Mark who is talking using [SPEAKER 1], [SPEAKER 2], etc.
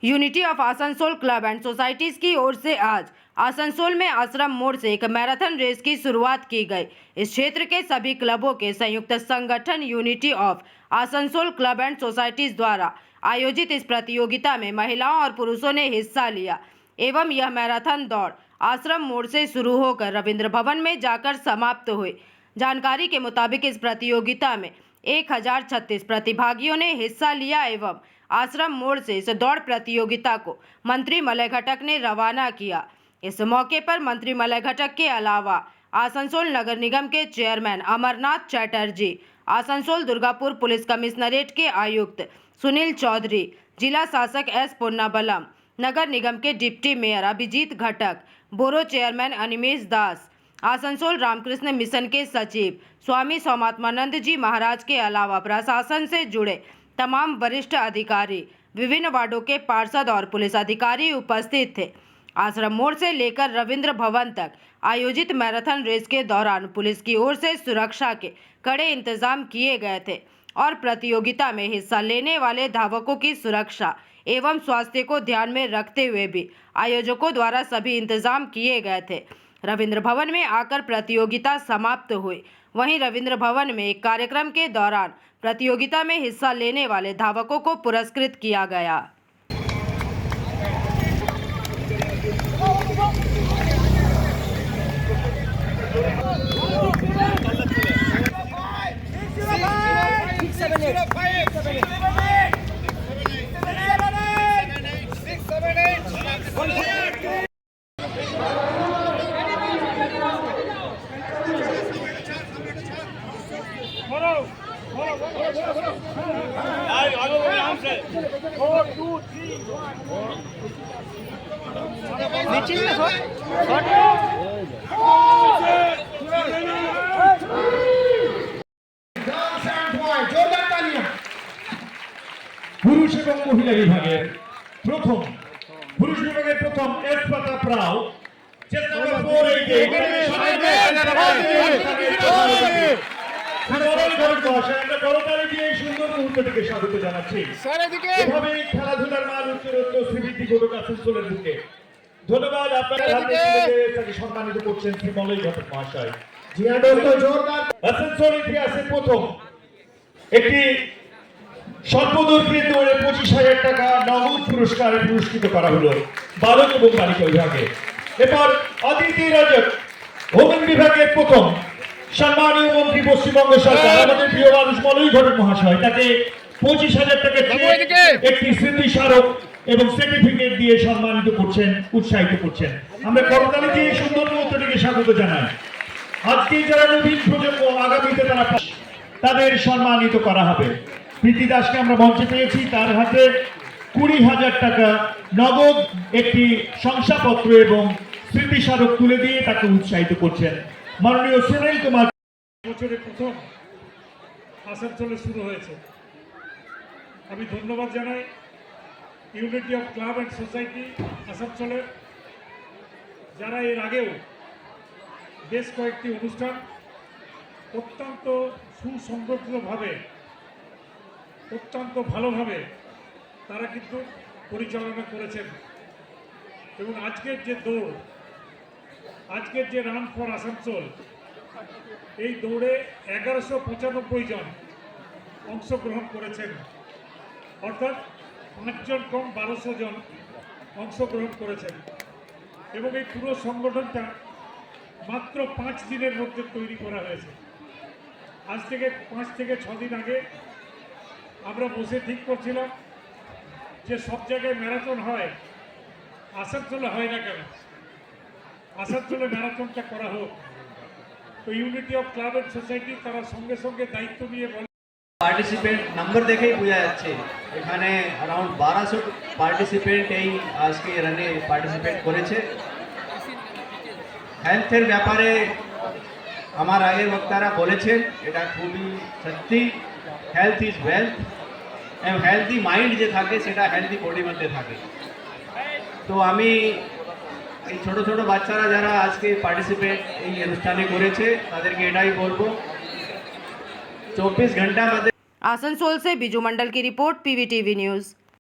[SPEAKER 1] Unity of Asansol club and societies की ओर से आज आसनसोल में आश्रम मोड़ से एक मैराथन रेस की शुरुआत की गई। इस क्षेत्र के सभी क्लबों के संयुक्त संगठन unity of Asansol club and societies द्वारा आयोजित इस प्रतियोगिता में महिलाओं और पुरुषों ने हिस्सा लिया एवं यह मैराथन दौड़ आश्रम मोड़ से शुरू होकर रविंद्र भवन में जाकर समाप्त हुई। जानकारी के मुताबिक इस प्रतियोगिता में 1036 प्रतिभागियों ने हिस्सा लिया एवं आश्रम मोड़ से इस दौड़ प्रतियोगिता को मंत्री मलय घटक ने रवाना किया। इस मौके पर मंत्री मलय घटक के अलावा आसनसोल नगर निगम के chairman Amarnath Chatterjee, Asansol Durgapur police commissionerate के आयुक्त सुनील चौधरी, जिला शासक एस पुन्नाबलम, नगर निगम के डिप्टी मेयर अभिजीत घटक, बोरो चेयरमैन अनिमेश दास, आसनसोल रामकृष्ण मिशन के सचिव स्वामी सोमात्मानंद जी महाराज के अलावा प्रशासन से जुड़े तमाम वरिष्ठ अधिकारी, विभिन्न वार्डों के पार्षद और पुलिस अधिकारी उपस्थित थे। आश्रम मोड़ से लेकर रविंद्र भवन तक आयोजित मैराथन रेस के दौरान पुलिस की ओर से सुरक्षा के कड़े इंतजाम किए गए थे और प्रतियोगिता में हिस्सा लेने वाले धावकों की सुरक्षा एवं स्वास्थ्य को ध्यान में रखते हुए भी आयोजकों द्वारा सभी इंतजाम किए गए थे। रविंद्र भवन में आकर प्रतियोगिता समाप्त हुई। वहीं रविंद्र भवन में एक कार्यक्रम के दौरान प्रतियोगिता में हिस्सा लेने वाले धावकों को पुरस्कृत किया गया।
[SPEAKER 2] पुरुष এবং মহিলা বিভাগের প্রথম পুরুষ বিভাগের প্রথম এস প্রতাপ রাও চেস নাম্বার 488 সুন্দর মুহূর্তটিকে স্বাগত জানাচ্ছি। এভাবে খেলাধুলার মান উচ্চরোত্তর শ্রীবৃদ্ধি করুক আসানসোলের বুকে। ধন্যবাদ। আপনারা তাকে সম্মানিত করছেন শ্রী মলয় ঘটক মহাশয়। আসানসোল ইতিহাসে প্রথম একটি সর্বদলীয় দৌড়ে 25,000 টাকা নগদ পুরস্কারে পুরস্কৃত করা হলো বালক এবং বালিকা বিভাগে। এরপর অদিতি রজক ওমেন বিভাগের প্রথম সম্মানীয় মন্ত্রী পশ্চিমবঙ্গ সরকার আমাদের প্রিয় মানুষ মলয় ঘটক মহাশয় তাকে 25,000 টাকা একটি স্মৃতি স্মারক এবং সার্টিফিকেট দিয়ে সম্মানিত করছেন, উৎসাহিত করছেন। আমরা করতালি দিয়ে সুন্দর মুহূর্তটিকে স্বাগত জানাই। আজকে যারা নবীন প্রজন্ম আগামীতে তাদের সম্মানিত করা হবে। প্রীতি দাসকে আমরা মঞ্চে পেয়েছি, তার হাতে 20,000 টাকা নগদ একটি শংসাপত্র এবং স্মৃতি স্মারক তুলে দিয়ে তাকে উৎসাহিত করছেন মাননীয় সুনীল কুমার।
[SPEAKER 3] বছরের প্রথম আসানসোলে শুরু হয়েছে। আমি ধন্যবাদ জানাই unity of club and society আসানসোলের, যারা এর আগেও বেশ কয়েকটি অনুষ্ঠান অত্যন্ত সুসংগঠিতভাবে, অত্যন্ত ভালোভাবে তারা কিন্তু পরিচালনা করেছেন। এবং আজকের যে দৌড়, আজকের যে রান ফর আসানসোল, এই দৌড়ে 1195 জন অংশগ্রহণ করেছেন, অর্থাৎ 5 জন কম 1200 জন অংশগ্রহণ করেছেন। এবং এই পুরো সংগঠনটা মাত্র 5 দিনের মধ্যে তৈরি করা হয়েছে। আজ থেকে 5 থেকে 6 দিন আগে আমরা বসে ঠিক করছিলাম যে সব জায়গায় ম্যারাথন হয়, আসানসোলে হয় না কেন, আসানসোলে ম্যারাথনটা করা হোক। তো unity of club and society তারা সঙ্গে সঙ্গে দায়িত্ব নিয়ে বলে।
[SPEAKER 4] পার্টিসিপেন্ট নাম্বার দেখেই বোঝা যাচ্ছে এখানে অ্যারাউন্ড 1200 পার্টিসিপেন্ট এই আজকে রানে পার্টিসিপেট করেছে। হেলথের ব্যাপারে আমার আগের বক্তারা বলেছেন, এটা খুবই সত্যি। হেলথ ইজ ওয়েলথ, এবং হেলদি মাইন্ড যে থাকে সেটা হেলদি বডির মধ্যে থাকে। তো আমি এই ছোট ছোট বাচ্চারা যারা আজকে পার্টিসিপেট এই অনুষ্ঠানে করেছে তাদেরকে এটাই বলবো, 24 घंटा में।
[SPEAKER 1] आसनसोल से बिजू मंडल की रिपोर्ट, पीवीटीवी न्यूज़।